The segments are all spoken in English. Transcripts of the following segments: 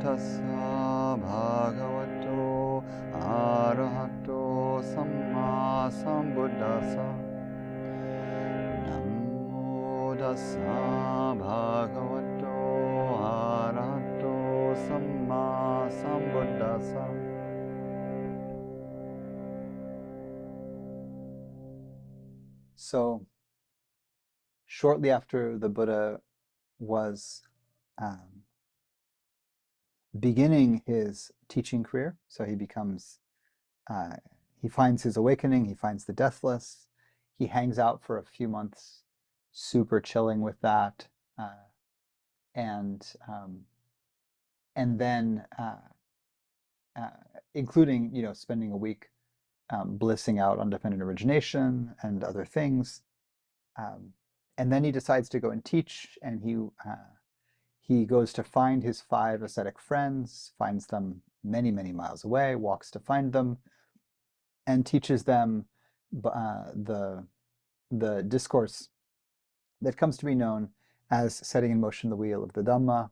tassa bhagavato arahato samma sambuddhassa. Namo tassa bhagavato arahato samma sambuddhassa. So, shortly after the Buddha was beginning his teaching career, so he becomes, he finds his awakening, he finds the deathless, he hangs out for a few months, super chilling with that, and then including, spending a week blissing out on dependent origination and other things. And then he decides to go and teach, and he goes to find his 5 ascetic friends, finds them many, many miles away, walks to find them, and teaches them the discourse that comes to be known as setting in motion the wheel of the Dhamma.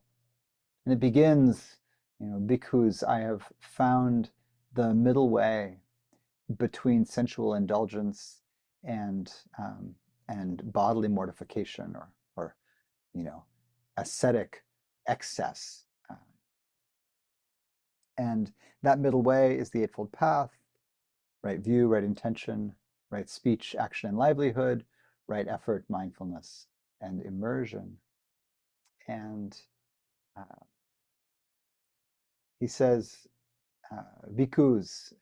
And it begins, bhikkhus, I have found the middle way between sensual indulgence and bodily mortification, or ascetic excess. And that middle way is the Eightfold Path: right view, right intention, right speech, action, and livelihood, right effort, mindfulness, and immersion. And he says, bhikkhus,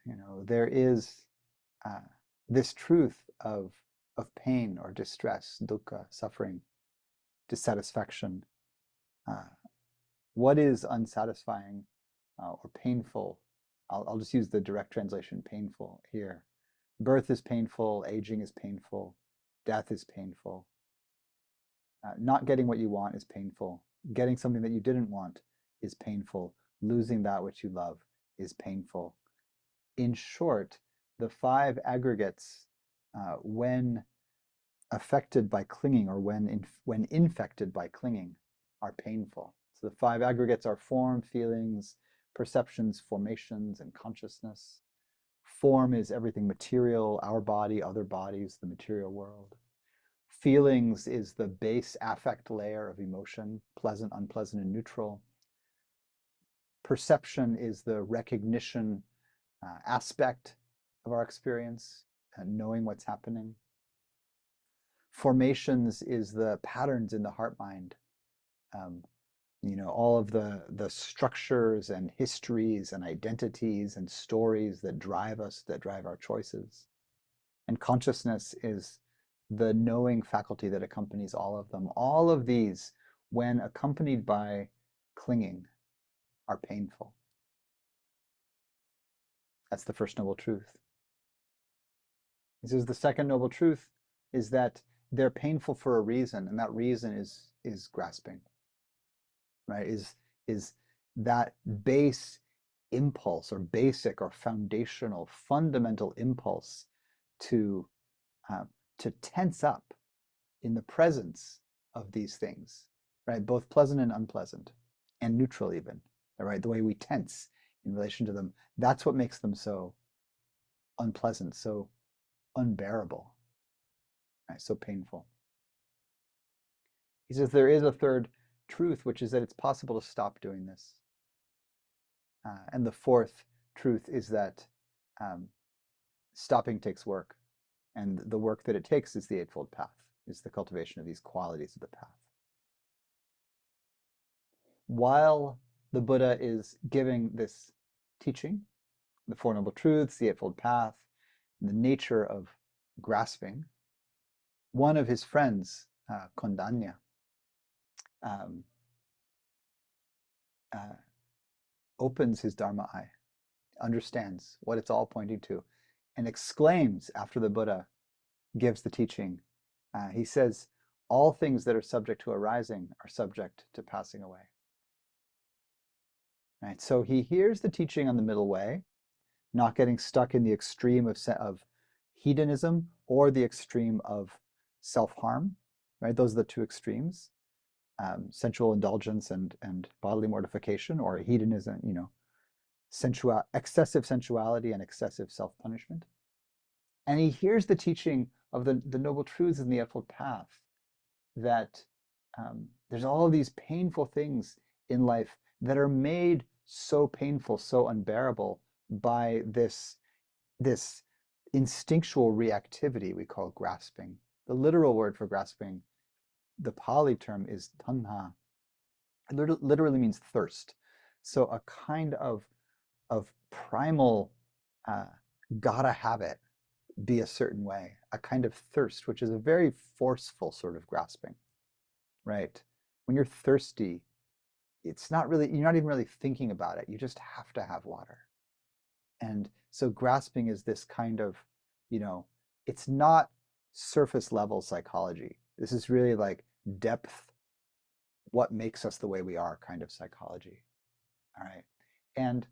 there is this truth of pain or distress, dukkha, suffering, dissatisfaction. What is unsatisfying or painful? I'll just use the direct translation, painful, here. Birth is painful, aging is painful, death is painful. Not getting what you want is painful. Getting something that you didn't want is painful. Losing that which you love is painful. In short, the 5 aggregates, when affected by clinging, or when infected by clinging, are painful. So the 5 aggregates are form, feelings, perceptions, formations, and consciousness. Form is everything material, our body, other bodies, the material world. Feelings is the base affect layer of emotion, pleasant, unpleasant, and neutral. Perception is the recognition aspect of our experience, knowing what's happening. Formations is the patterns in the heart-mind, all of the structures and histories and identities and stories that drive us, that drive our choices. And consciousness is the knowing faculty that accompanies all of them. All of these, when accompanied by clinging, are painful. That's the first noble truth. He says the second noble truth is that they're painful for a reason, and that reason is grasping, right? Is that base impulse, or basic or foundational, fundamental impulse to tense up in the presence of these things, right? Both pleasant and unpleasant, and neutral even, right? The way we tense in relation to them, that's what makes them so unpleasant, so unbearable, right? So painful. He says there is a third truth, which is that it's possible to stop doing this. And the fourth truth is that stopping takes work, and the work that it takes is the Eightfold Path, is the cultivation of these qualities of the path. While the Buddha is giving this teaching, the Four Noble Truths, the Eightfold Path, the nature of grasping, one of his friends, Kondanya, opens his Dharma eye, understands what it's all pointing to, and exclaims after the Buddha gives the teaching. He says, all things that are subject to arising are subject to passing away. Right? So he hears the teaching on the middle way, not getting stuck in the extreme of hedonism or the extreme of self-harm, right? Those are the 2 extremes. sensual indulgence and bodily mortification, or hedonism, excessive sensuality and excessive self-punishment. And he hears the teaching of the Noble Truths in the Eightfold Path, that there's all of these painful things in life that are made so painful, so unbearable by this instinctual reactivity we call grasping. The literal word for grasping, the Pali term, is tanha. It literally means thirst. So a kind of primal gotta have it be a certain way, a kind of thirst, which is a very forceful sort of grasping, right? When you're thirsty, it's not really, you're not even really thinking about it. You just have to have water. And so grasping is this kind of, it's not surface level psychology. This is really like depth, what makes us the way we are kind of psychology. All right. And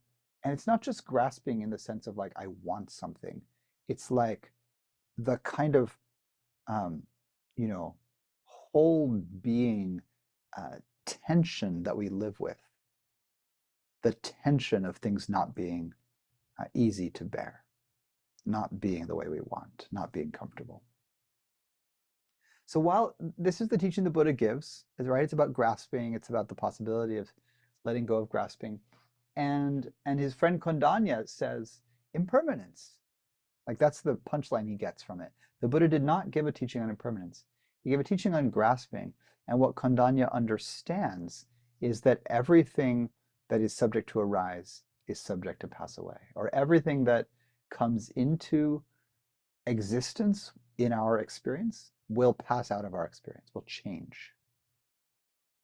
it's not just grasping in the sense of like, I want something. It's like the kind of, whole being tension that we live with, the tension of things not being easy to bear, not being the way we want, not being comfortable. So while this is the teaching the Buddha gives, right? It's about grasping, it's about the possibility of letting go of grasping. And his friend Kondanya says impermanence. Like that's the punchline he gets from it. The Buddha did not give a teaching on impermanence. He gave a teaching on grasping. And what Kondanya understands is that everything that is subject to arise is subject to pass away, or everything that comes into existence in our experience will pass out of our experience, will change,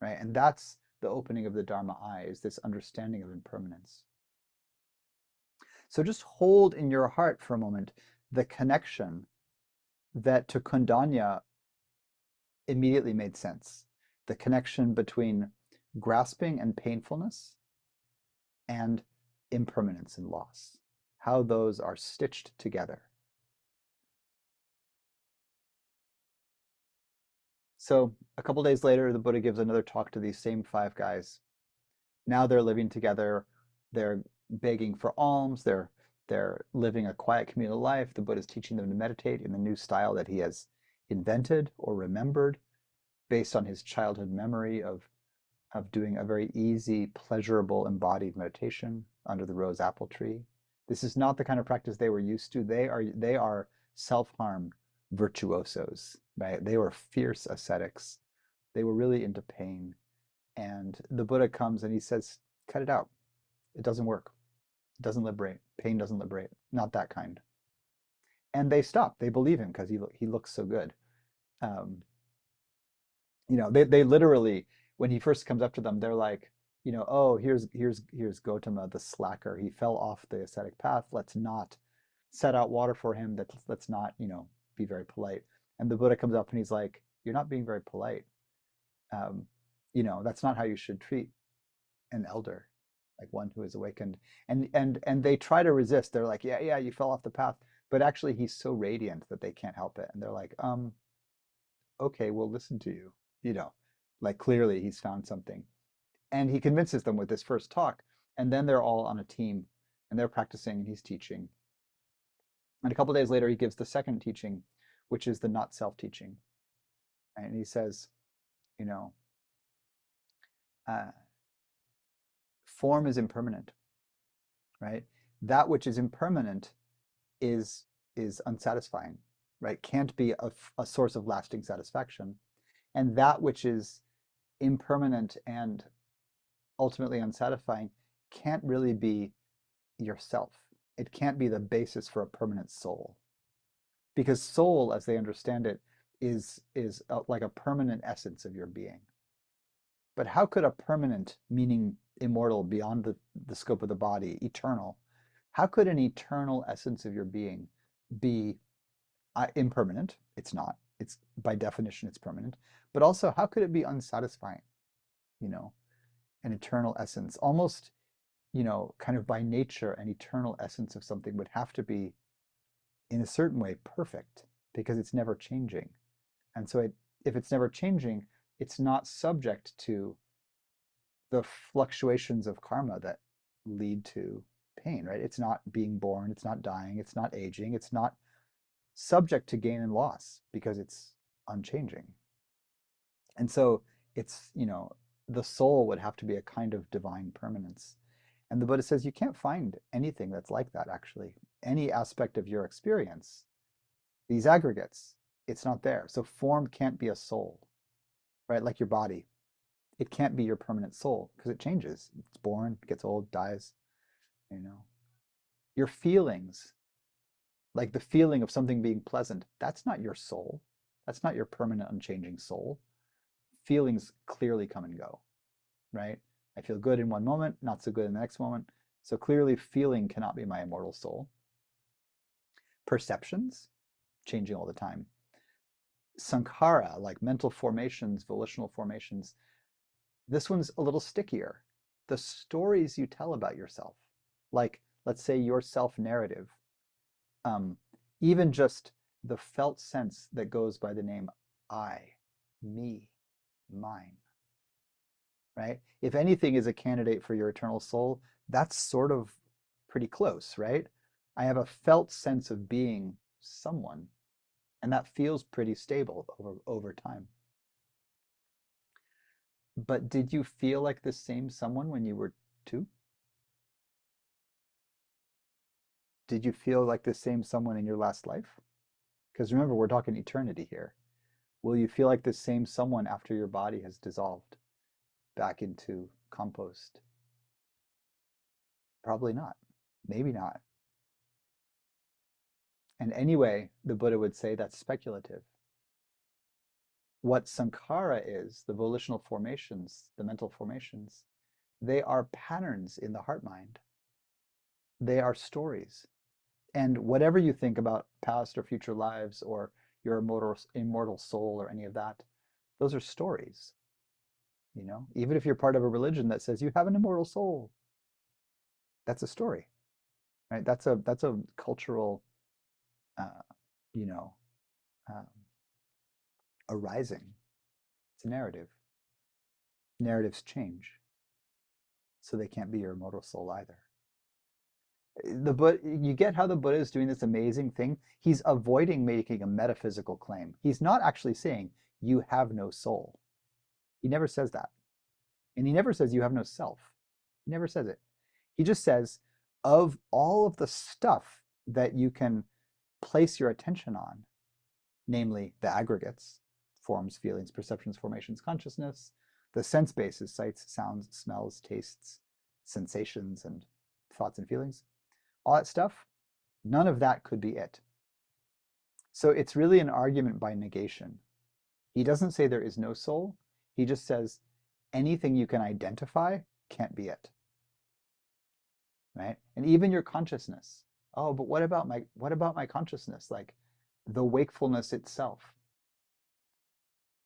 right? And that's the opening of the Dharma eye, is this understanding of impermanence. So just hold in your heart for a moment the connection that to Kondanya immediately made sense. The connection between grasping and painfulness and impermanence and loss, how those are stitched together. So a couple days later, the Buddha gives another talk to these same 5 guys. Now they're living together. They're begging for alms. They're living a quiet communal life. The Buddha is teaching them to meditate in the new style that he has invented or remembered based on his childhood memory of doing a very easy, pleasurable, embodied meditation under the rose apple tree. This is not the kind of practice they were used to. They are self-harm virtuosos, right? They were fierce ascetics. They were really into pain. And the Buddha comes and he says, cut it out. It doesn't work. It doesn't liberate. Pain doesn't liberate. Not that kind. And they stop. They believe him because he looks so good. They literally, when he first comes up to them, they're like, oh, here's Gautama, the slacker. He fell off the ascetic path. Let's not set out water for him. Let's not, be very polite. And the Buddha comes up and he's like, you're not being very polite. That's not how you should treat an elder, like one who is awakened. And they try to resist. They're like, yeah, you fell off the path. But actually, he's so radiant that they can't help it. And they're like, okay, we'll listen to you. Like clearly he's found something. And he convinces them with this first talk. And then they're all on a team and they're practicing and he's teaching. And a couple days later, he gives the second teaching, which is the not self teaching. And he says, form is impermanent, right? That which is impermanent is unsatisfying, right? Can't be a source of lasting satisfaction. And that which is impermanent and ultimately unsatisfying can't really be yourself. It can't be the basis for a permanent soul. Because soul, as they understand it, is like a permanent essence of your being. But how could a permanent, meaning immortal, beyond the scope of the body, eternal, how could an eternal essence of your being be impermanent? It's not. It's by definition, it's permanent. But also, how could it be unsatisfying? An eternal essence. Almost, kind of by nature, an eternal essence of something would have to be, in a certain way, perfect, because it's never changing. And so if it's never changing, it's not subject to the fluctuations of karma that lead to pain, right? It's not being born, it's not dying, it's not aging, it's not subject to gain and loss because it's unchanging. And so it's, the soul would have to be a kind of divine permanence. And the Buddha says you can't find anything that's like that, actually. Any aspect of your experience, these aggregates, it's not there. So form can't be a soul, right? Like your body. It can't be your permanent soul because it changes. It's born, gets old, dies, Your feelings, like the feeling of something being pleasant, that's not your soul. That's not your permanent, unchanging soul. Feelings clearly come and go, right? I feel good in one moment, not so good in the next moment. So clearly feeling cannot be my immortal soul. Perceptions, changing all the time. Sankhara, like mental formations, volitional formations, this one's a little stickier. The stories you tell about yourself, like let's say your self-narrative, even just the felt sense that goes by the name I, me, mine, right? If anything is a candidate for your eternal soul, that's sort of pretty close, right? I have a felt sense of being someone, and that feels pretty stable over time. But did you feel like the same someone when you were 2? Did you feel like the same someone in your last life? Because remember, we're talking eternity here. Will you feel like the same someone after your body has dissolved back into compost? Probably not. Maybe not. And anyway, the Buddha would say that's speculative. What sankhara is, the volitional formations, the mental formations, they are patterns in the heart mind. They are stories. And whatever you think about past or future lives or your immortal soul or any of that, those are stories. Even if you're part of a religion that says you have an immortal soul, that's a story, right? That's a cultural, you know, um, arising. It's a narrative. Narratives change, so they can't be your immortal soul either. You get how the Buddha is doing this amazing thing? He's avoiding making a metaphysical claim. He's not actually saying you have no soul. He never says that. And he never says you have no self. He never says it. He just says, of all of the stuff that you can place your attention on, namely the aggregates, forms, feelings, perceptions, formations, consciousness, the sense bases, sights, sounds, smells, tastes, sensations, and thoughts and feelings, all that stuff, none of that could be it. So it's really an argument by negation. He doesn't say there is no soul. He just says anything you can identify can't be it. Right? And even your consciousness. Oh, but what about my consciousness? Like the wakefulness itself.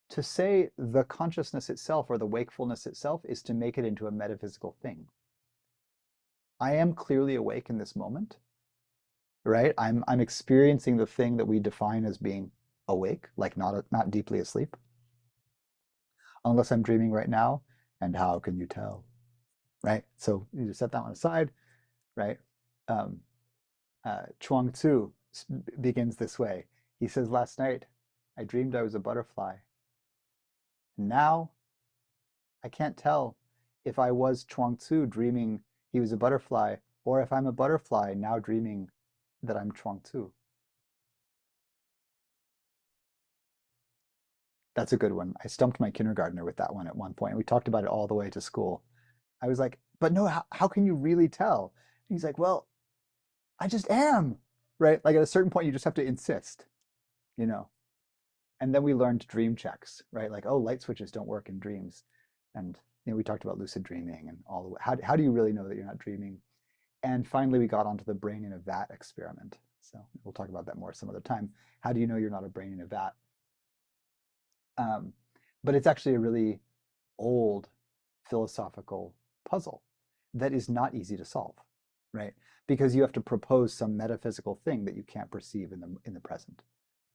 To say the consciousness itself or the wakefulness itself is to make it into a metaphysical thing. I am clearly awake in this moment, right? I'm experiencing the thing that we define as being awake, like not deeply asleep. Unless I'm dreaming right now, and how can you tell? Right? So you just set that one aside, right? Chuang Tzu begins this way. He says, last night I dreamed I was a butterfly. Now I can't tell if I was Chuang Tzu dreaming he was a butterfly, or if I'm a butterfly now dreaming that I'm Chuang Tzu. That's a good one. I stumped my kindergartner with that one at one point. We talked about it all the way to school. I was like, but no, how can you really tell? And he's like, well, I just am, right? Like at a certain point, you just have to insist, you know? And then we learned dream checks, right? Like, oh, light switches don't work in dreams. And, we talked about lucid dreaming and all the way. How do you really know that you're not dreaming? And finally, we got onto the brain in a vat experiment. So we'll talk about that more some other time. How do you know you're not a brain in a vat? But it's actually a really old philosophical puzzle that is not easy to solve, right? Because you have to propose some metaphysical thing that you can't perceive in the present.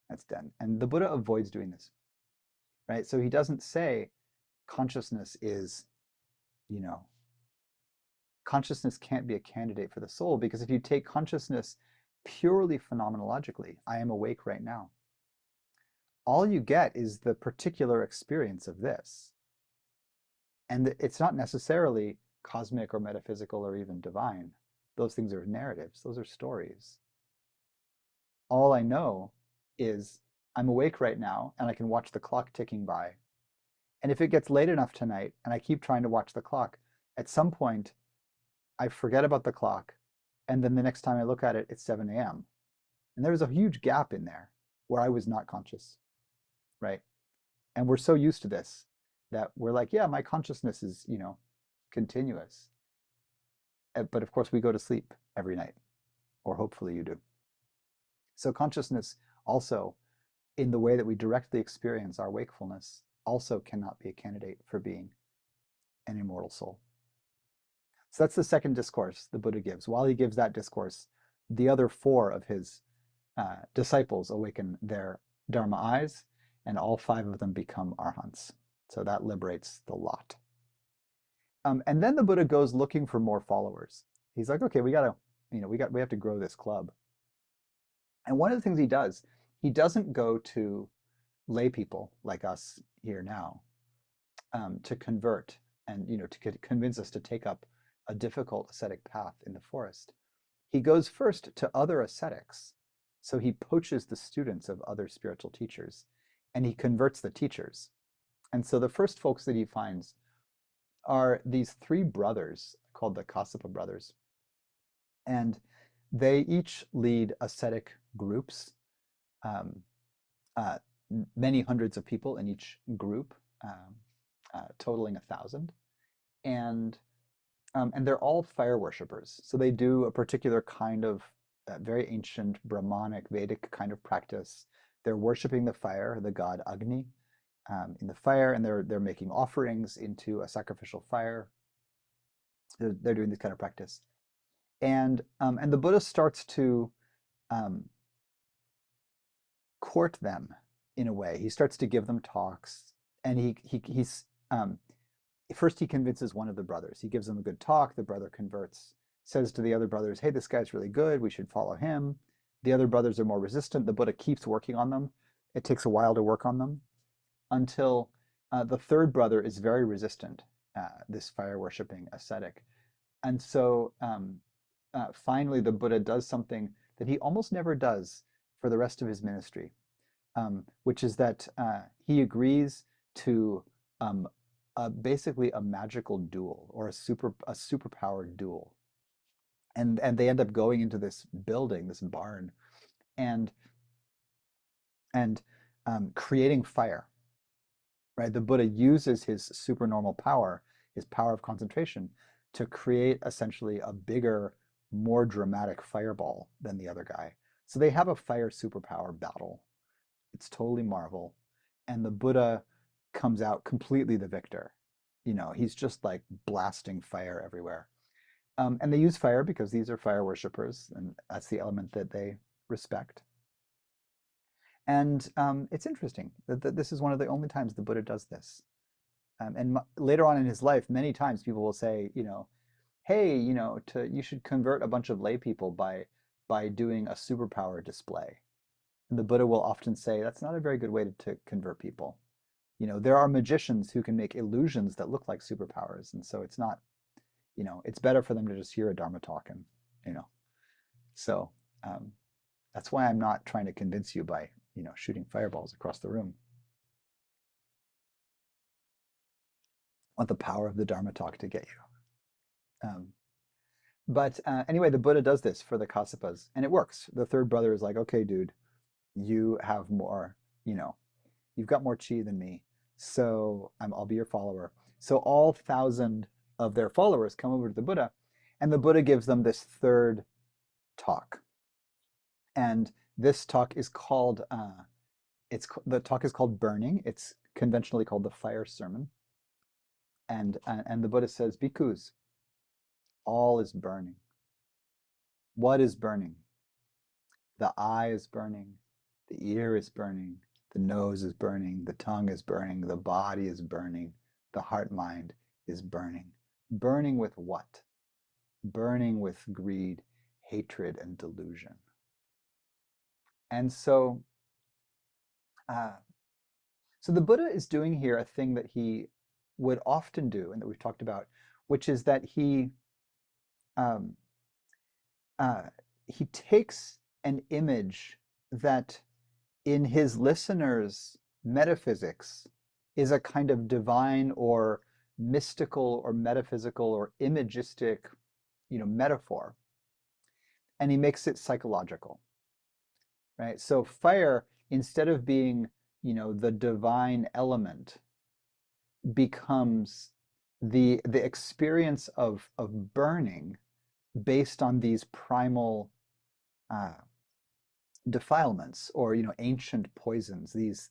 That's done. And the Buddha avoids doing this, right? So he doesn't say consciousness is, consciousness can't be a candidate for the soul, because if you take consciousness purely phenomenologically, I am awake right now, all you get is the particular experience of this. And it's not necessarily cosmic or metaphysical or even divine. Those things are narratives, those are stories. All I know is I'm awake right now and I can watch the clock ticking by. And if it gets late enough tonight and I keep trying to watch the clock, at some point I forget about the clock, and then the next time I look at it, it's 7 a.m. And there was a huge gap in there where I was not conscious, right? And we're so used to this that we're like, yeah, my consciousness is, continuous. But of course, we go to sleep every night, or hopefully you do. So consciousness also, in the way that we directly experience our wakefulness, also cannot be a candidate for being an immortal soul. So that's the second discourse the Buddha gives. While he gives that discourse, the other 4 of his disciples awaken their Dharma eyes, and all 5 of them become arhants. So that liberates the lot. And then the Buddha goes looking for more followers. He's like, okay, we have to grow this club. And one of the things he does, he doesn't go to lay people like us here now to convert and to convince us to take up a difficult ascetic path in the forest. He goes first to other ascetics. So he poaches the students of other spiritual teachers, and he converts the teachers. And so the first folks that he finds are these 3 brothers called the Kassapa brothers. And they each lead ascetic groups, many hundreds of people in each group, totaling 1,000. And they're all fire worshippers. So they do a particular kind of very ancient Brahmanic Vedic kind of practice. They're worshiping the fire, the god Agni, in the fire, and they're making offerings into a sacrificial fire. They're doing this kind of practice, and the Buddha starts to court them in a way. He starts to give them talks, and he's first he convinces one of the brothers. He gives them a good talk. The brother converts, says to the other brothers, hey, this guy's really good. We should follow him. The other brothers are more resistant. The Buddha keeps working on them. It takes a while to work on them until the third brother is very resistant, this fire worshipping ascetic. And so finally the Buddha does something that he almost never does for the rest of his ministry, which is that he agrees to basically a magical duel, or a superpowered duel. And they end up going into this building, this barn, and creating fire. Right? The Buddha uses his supernormal power, his power of concentration, to create essentially a bigger, more dramatic fireball than the other guy. So they have a fire superpower battle. It's totally Marvel. And the Buddha comes out completely the victor. He's just like blasting fire everywhere. And they use fire because these are fire worshippers, and that's the element that they respect. And it's interesting that this is one of the only times the Buddha does this. And later on in his life, many times people will say, hey, you should convert a bunch of lay people by doing a superpower display. And the Buddha will often say, that's not a very good way to convert people. There are magicians who can make illusions that look like superpowers. And so it's not, it's better for them to just hear a Dharma talk and, So that's why I'm not trying to convince you by, shooting fireballs across the room. I want the power of the Dharma talk to get you. But anyway, the Buddha does this for the Kassapas, and it works. The third brother is like, okay, dude, you have more, you've got more chi than me, so I'll be your follower. So all 1,000 of their followers come over to the Buddha, and the Buddha gives them this third talk. And this talk is called, the talk is called Burning. It's conventionally called the Fire Sermon. And the Buddha says, bhikkhus, all is burning. What is burning? The eye is burning. The ear is burning. The nose is burning, the tongue is burning, the body is burning, the heart mind is burning. Burning with what? Burning with greed, hatred, and delusion. And so the Buddha is doing here a thing that he would often do and that we've talked about, which is that he takes an image that in his listeners' metaphysics is a kind of divine or mystical or metaphysical or imagistic, metaphor, and he makes it psychological, right? So fire, instead of being, the divine element, becomes the experience of burning based on these primal defilements, or ancient poisons, these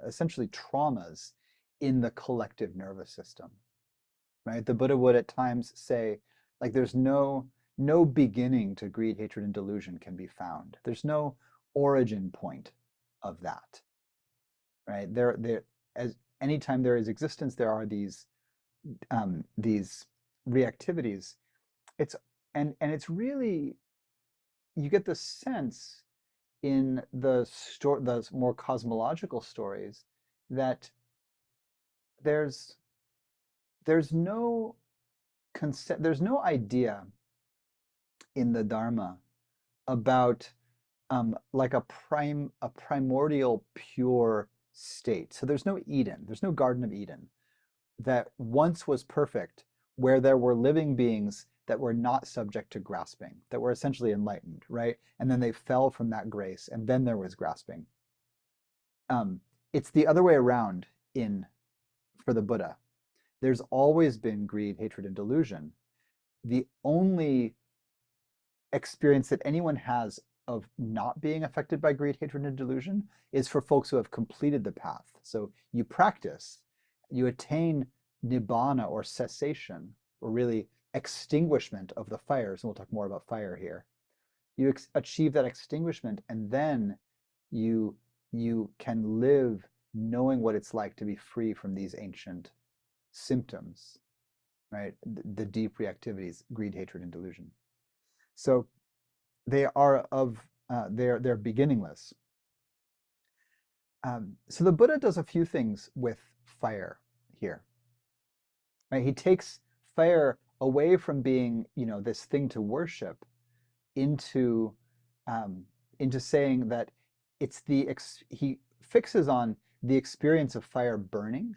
essentially traumas in the collective nervous system, right? The Buddha would at times say, like, there's no beginning to greed, hatred, and delusion can be found. There's no origin point of that, right? There as anytime there is existence, there are these reactivities. It's really, you get the sense in the more cosmological stories that there's no concept, there's no idea in the Dharma about like a primordial pure state. So there's no Eden, there's no Garden of Eden that once was perfect, where there were living beings that were not subject to grasping, that were essentially enlightened, right? And then they fell from that grace, and then there was grasping. It's the other way around for the Buddha. There's always been greed, hatred, and delusion. The only experience that anyone has of not being affected by greed, hatred, and delusion is for folks who have completed the path. So you practice, you attain nibbana, or cessation, or really extinguishment of the fires, and we'll talk more about fire here. You achieve that extinguishment, and then you can live knowing what it's like to be free from these ancient symptoms, right? The deep reactivities, greed, hatred, and delusion. So they are they're beginningless. So the Buddha does a few things with fire here. Right? He takes fire away from being, this thing to worship, into saying that it's he fixes on the experience of fire burning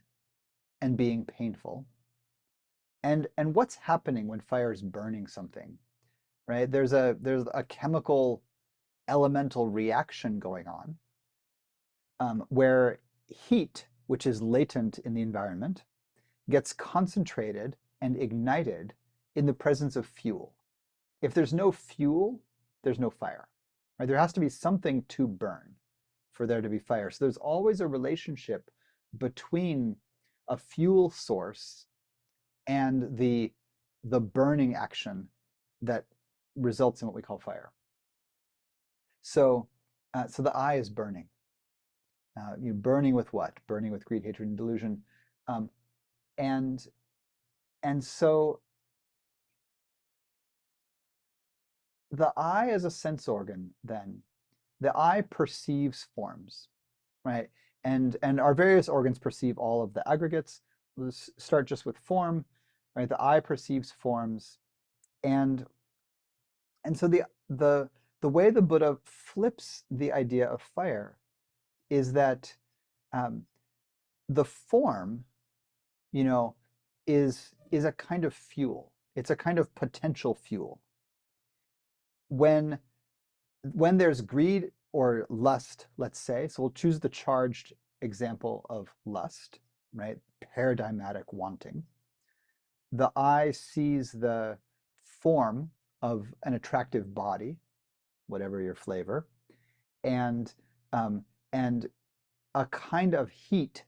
and being painful, and what's happening when fire is burning something, right? There's a chemical elemental reaction going on, where heat, which is latent in the environment, gets concentrated and ignited in the presence of fuel. If there's no fuel, there's no fire. Right? There has to be something to burn for there to be fire. So there's always a relationship between a fuel source and the burning action that results in what we call fire. So the eye is burning. Burning with what? Burning with greed, hatred, and delusion. And so the eye as a sense organ, then, the eye perceives forms, right? And our various organs perceive all of the aggregates. Let's start just with form, right? The eye perceives forms, and so the way the Buddha flips the idea of fire is that the form, is a kind of fuel. It's a kind of potential fuel. When there's greed or lust, let's say, so we'll choose the charged example of lust, right? Paradigmatic wanting. The eye sees the form of an attractive body, whatever your flavor, and a kind of heat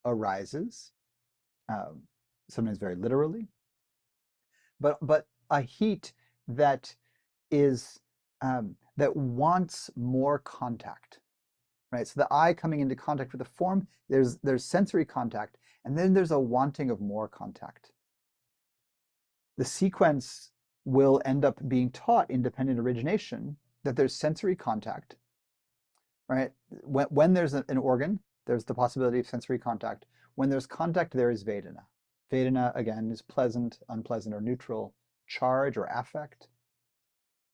arises, sometimes very literally, but a heat that is that wants more contact, right? So the eye coming into contact with the form, there's sensory contact, and then there's a wanting of more contact. The sequence will end up being taught in dependent origination that there's sensory contact, right? When there's an organ, there's the possibility of sensory contact. When there's contact, there is Vedana. Vedana, again, is pleasant, unpleasant, or neutral, charge or affect.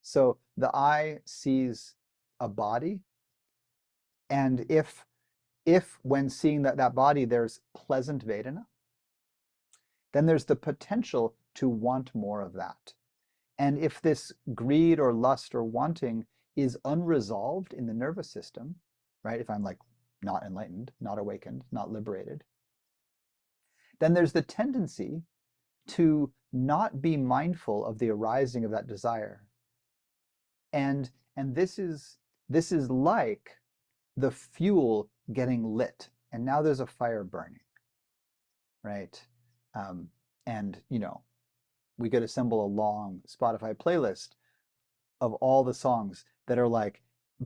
So the eye sees a body, and if when seeing that body there's pleasant Vedana, then there's the potential to want more of that. And if this greed or lust or wanting is unresolved in the nervous system, right? If I'm like not enlightened, not awakened, not liberated, then there's the tendency to not be mindful of the arising of that desire. And this is like the fuel getting lit, and now there's a fire burning, right? And we could assemble a long Spotify playlist of all the songs that are like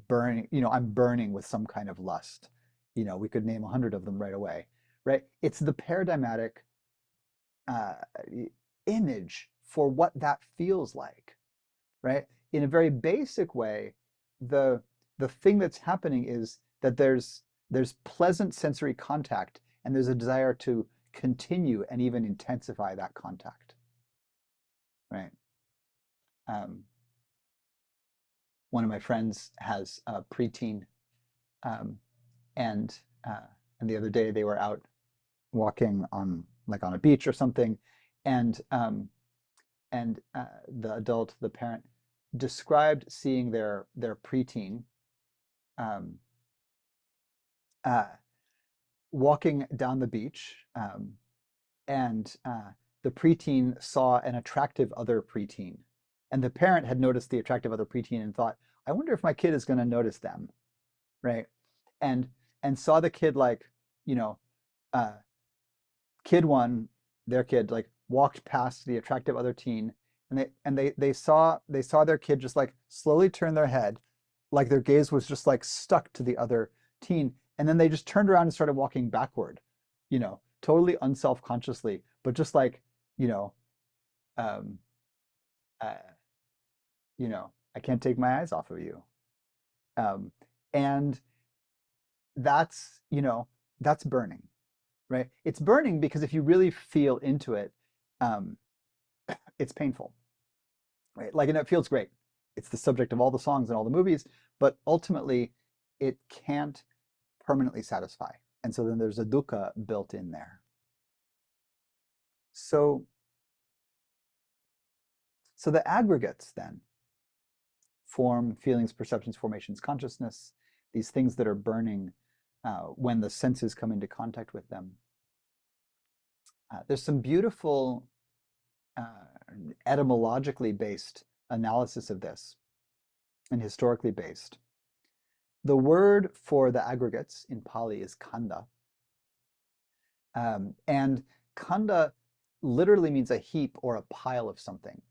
burning, I'm burning with some kind of lust. We could name 100 of them right away, right? It's the paradigmatic image for what that feels like, right? In a very basic way, the thing that's happening is that there's pleasant sensory contact, and there's a desire to continue and even intensify that contact, right? One of my friends has a preteen, and the other day they were out walking on a beach or something, and the adult, the parent, described seeing their preteen walking down the beach, and the preteen saw an attractive other preteen, and the parent had noticed the attractive other preteen and thought, I wonder if my kid is going to notice them, right? And saw the kid kid one, their kid, like walked past the attractive other teen, and they saw their kid just like slowly turn their head, like their gaze was just like stuck to the other teen, and then they just turned around and started walking backward, totally unself-consciously, but just like, um, uh, I can't take my eyes off of you. And that's, that's burning, right? It's burning because if you really feel into it, it's painful, right? Like, and it feels great. It's the subject of all the songs and all the movies, but ultimately it can't permanently satisfy. And so then there's a dukkha built in there. So the aggregates then, form, feelings, perceptions, formations, consciousness, these things that are burning when the senses come into contact with them. There's some beautiful etymologically based analysis of this, and historically based. The word for the aggregates in Pali is khandha. And khandha literally means a heap or a pile of something.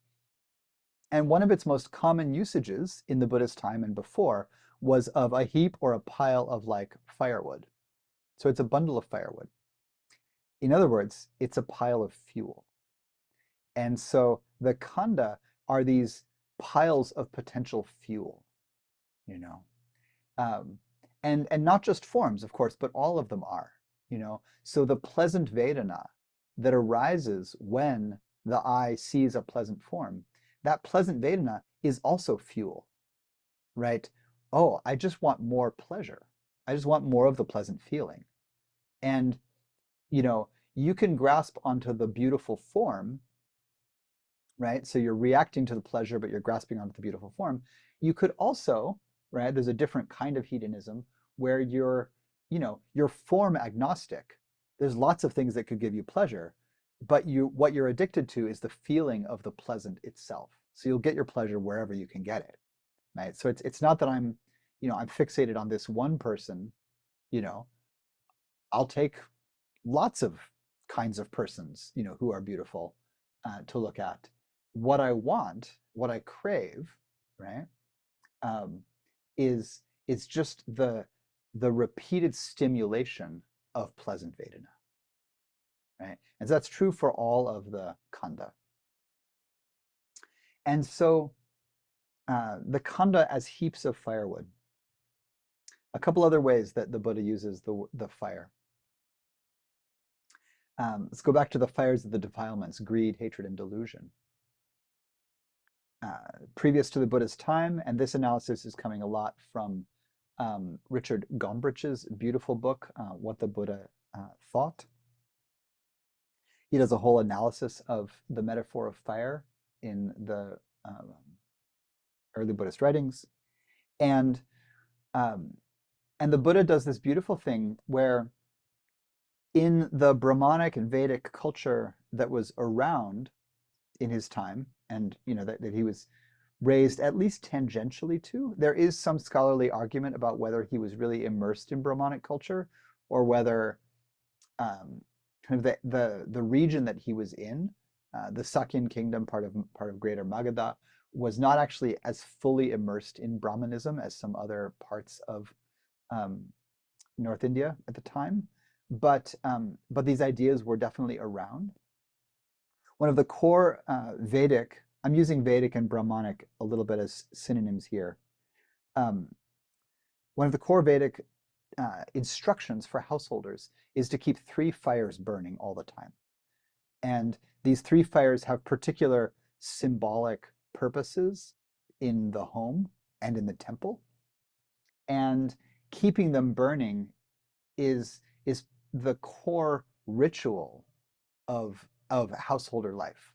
And one of its most common usages in the Buddhist time and before was of a heap or a pile of like firewood. So it's a bundle of firewood. In other words, it's a pile of fuel. And so the khandha are these piles of potential fuel, and not just forms, of course, but all of them are, So the pleasant Vedana that arises when the eye sees a pleasant form, that pleasant Vedana is also fuel, right? Oh, I just want more pleasure. I just want more of the pleasant feeling. And, you can grasp onto the beautiful form, right? So you're reacting to the pleasure, but you're grasping onto the beautiful form. You could also, right, there's a different kind of hedonism where you're form agnostic. There's lots of things that could give you pleasure, but what you're addicted to is the feeling of the pleasant itself. So you'll get your pleasure wherever you can get it, right? So it's not that I'm fixated on this one person, I'll take lots of kinds of persons, who are beautiful to look at. What I want, what I crave, right, is just the the repeated stimulation of pleasant Vedana, right? And so that's true for all of the khandha. And so the khandha as heaps of firewood. A couple other ways that the Buddha uses the fire. Let's go back to the fires of the defilements, greed, hatred, and delusion. Previous to the Buddha's time, and this analysis is coming a lot from Richard Gombrich's beautiful book, What the Buddha Thought. He does a whole analysis of the metaphor of fire in the early Buddhist writings. And the Buddha does this beautiful thing where in the Brahmanic and Vedic culture that was around in his time, and that he was raised at least tangentially to, there is some scholarly argument about whether he was really immersed in Brahmanic culture or whether kind of the region that he was in, the Sakyan kingdom, part of Greater Magadha, was not actually as fully immersed in Brahmanism as some other parts of North India at the time, but these ideas were definitely around. One of the core Vedic, I'm using Vedic and Brahmanic a little bit as synonyms here. One of the core Vedic instructions for householders is to keep 3 fires burning all the time. And these 3 fires have particular symbolic purposes in the home and in the temple. And keeping them burning is the core ritual of householder life.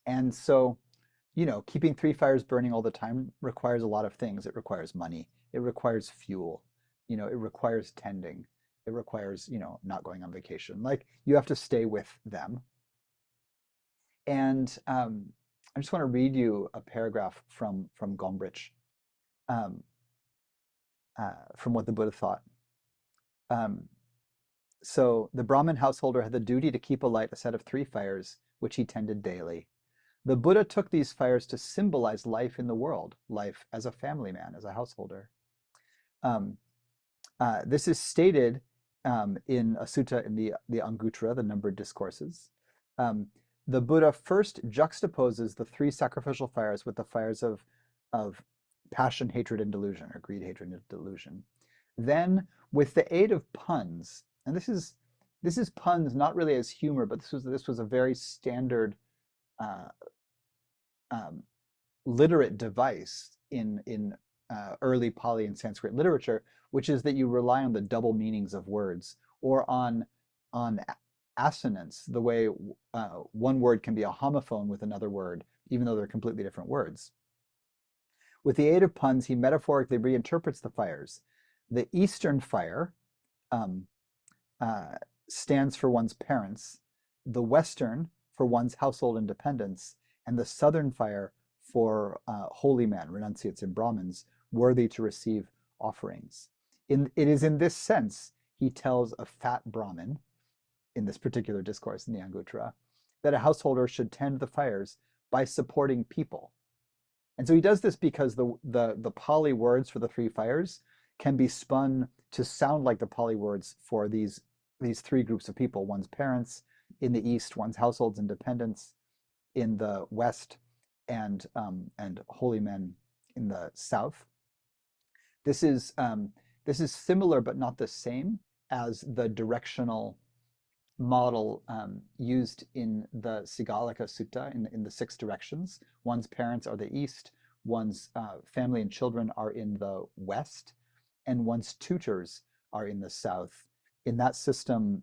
And so, keeping 3 fires burning all the time requires a lot of things. It requires money. It requires fuel. It requires tending. It requires, not going on vacation. Like, you have to stay with them. And I just want to read you a paragraph from Gombrich, from What the Buddha Thought. So the Brahmin householder had the duty to keep alight a set of 3 fires, which he tended daily. The Buddha took these fires to symbolize life in the world, life as a family man, as a householder. This is stated in a sutta in the Anguttara, the Numbered Discourses. The Buddha first juxtaposes the 3 sacrificial fires with the fires of passion, hatred, and delusion, or greed, hatred, and delusion. Then, with the aid of puns, and this is puns not really as humor, but this was a very standard literate device in early Pali and Sanskrit literature, which is that you rely on the double meanings of words, or on assonance, the way one word can be a homophone with another word, even though they're completely different words. With the aid of puns, he metaphorically reinterprets the fires. The Eastern fire stands for one's parents, the Western for one's household independence, and the Southern fire for holy men, renunciates and Brahmins, worthy to receive offerings. It is in this sense, he tells a fat Brahmin, in this particular discourse in the Anguttara, that a householder should tend the fires by supporting people. And so he does this because the Pali words for the 3 fires can be spun to sound like the Pali words for these 3 groups of people: one's parents in the East, one's household's independence in the West, and holy men in the South. This is similar but not the same as the directional model used in the Sigalika Sutta in the 6 directions. One's parents are the East, one's family and children are in the West, and one's tutors are in the South. In that system,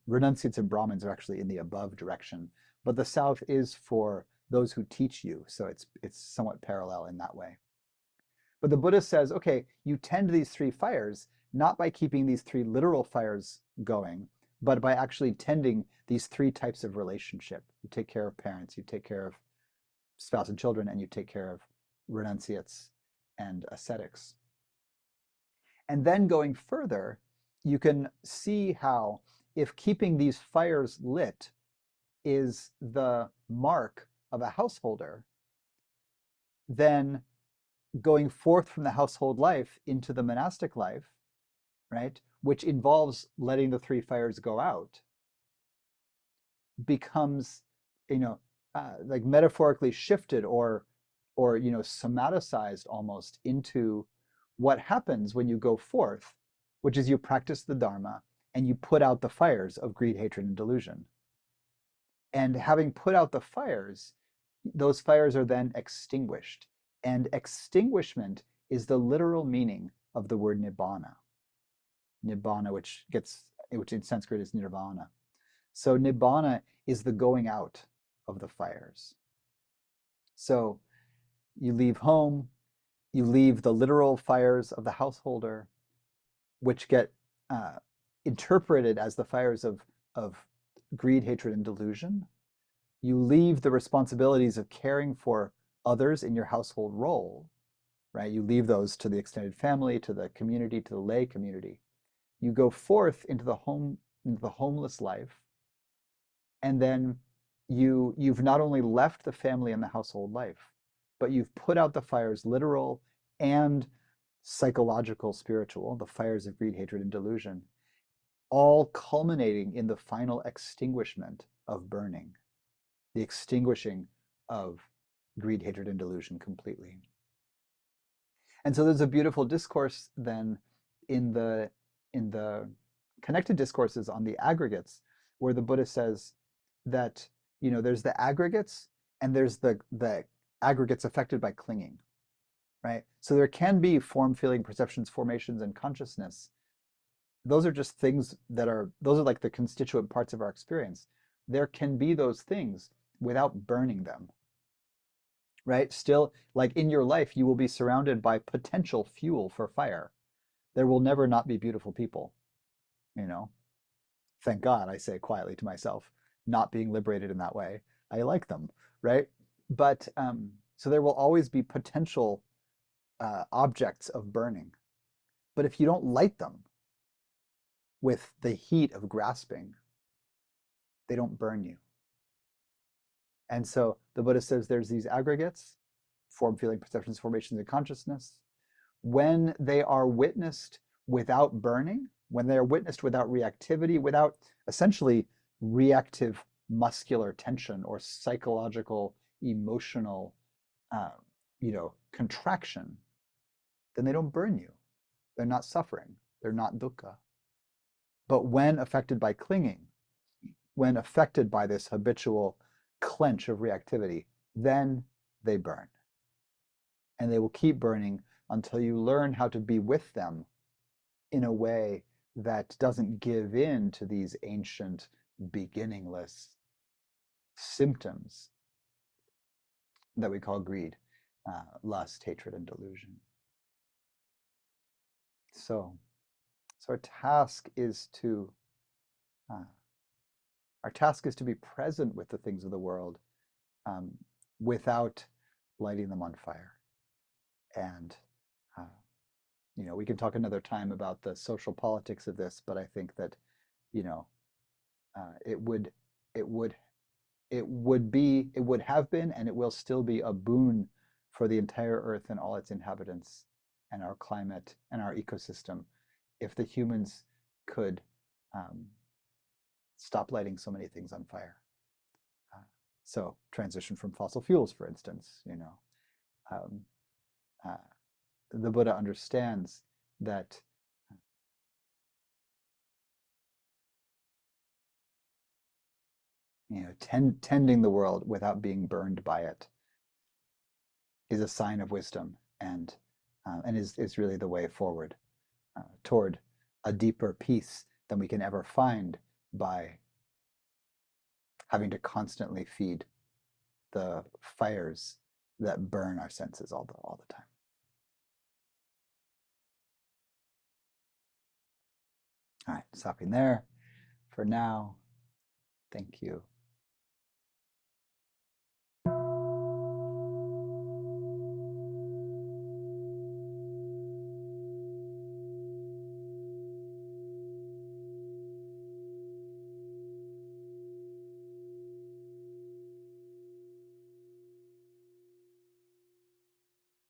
renunciates and Brahmins are actually in the above direction, but the South is for those who teach you, so it's somewhat parallel in that way. But the Buddha says, okay, you tend these 3 fires not by keeping these 3 literal fires going, but by actually tending these 3 types of relationship. You take care of parents, you take care of spouse and children, and you take care of renunciates and ascetics. And then going further, you can see how if keeping these fires lit is the mark of a householder, then going forth from the household life into the monastic life, right, which involves letting the three fires go out, becomes, like metaphorically shifted or somaticized almost into what happens when you go forth, which is you practice the Dharma and you put out the fires of greed, hatred, and delusion. And having put out the fires, those fires are then extinguished. And extinguishment is the literal meaning of the word nibbana. Nibbana, which in Sanskrit is nirvana. So nibbana is the going out of the fires. So you leave home, you leave the literal fires of the householder, which get interpreted as the fires of greed, hatred, and delusion. You leave the responsibilities of caring for others in your household role, right? You leave those to the extended family, to the community, to the lay community. You go forth into the homeless life, and then you've not only left the family and the household life, but you've put out the fires, literal and psychological, spiritual, the fires of greed, hatred, and delusion, all culminating in the final extinguishment of burning, the extinguishing of greed, hatred, and delusion completely. And so there's a beautiful discourse then in the connected discourses on the aggregates, where the Buddha says that there's the aggregates and there's the aggregates affected by clinging, right? So there can be form, feeling, perceptions, formations, and consciousness. Those are just things those are like the constituent parts of our experience. There can be those things without burning them, right? Still, like in your life, you will be surrounded by potential fuel for fire. There will never not be beautiful people, Thank God, I say quietly to myself, not being liberated in that way. I like them, right? But so there will always be potential objects of burning. But if you don't light them with the heat of grasping, they don't burn you. And so the Buddha says there's these aggregates, form, feeling, perceptions, formations, and consciousness. When they are witnessed without burning, when they are witnessed without reactivity, without essentially reactive muscular tension or psychological, emotional, contraction, then they don't burn you. They're not suffering. They're not dukkha. But when affected by clinging, when affected by this habitual clench of reactivity, then they burn. And they will keep burning until you learn how to be with them in a way that doesn't give in to these ancient, beginningless symptoms that we call greed, lust, hatred, and delusion. So our task is to be present with the things of the world without lighting them on fire. And we can talk another time about the social politics of this, but I think that it would have been, and it will still be a boon for the entire earth and all its inhabitants and our climate and our ecosystem if the humans could stop lighting so many things on fire. So transition from fossil fuels, for instance, the Buddha understands that tending the world without being burned by it is a sign of wisdom and is really the way forward toward a deeper peace than we can ever find by having to constantly feed the fires that burn our senses all the time. All right, stopping there for now. Thank you.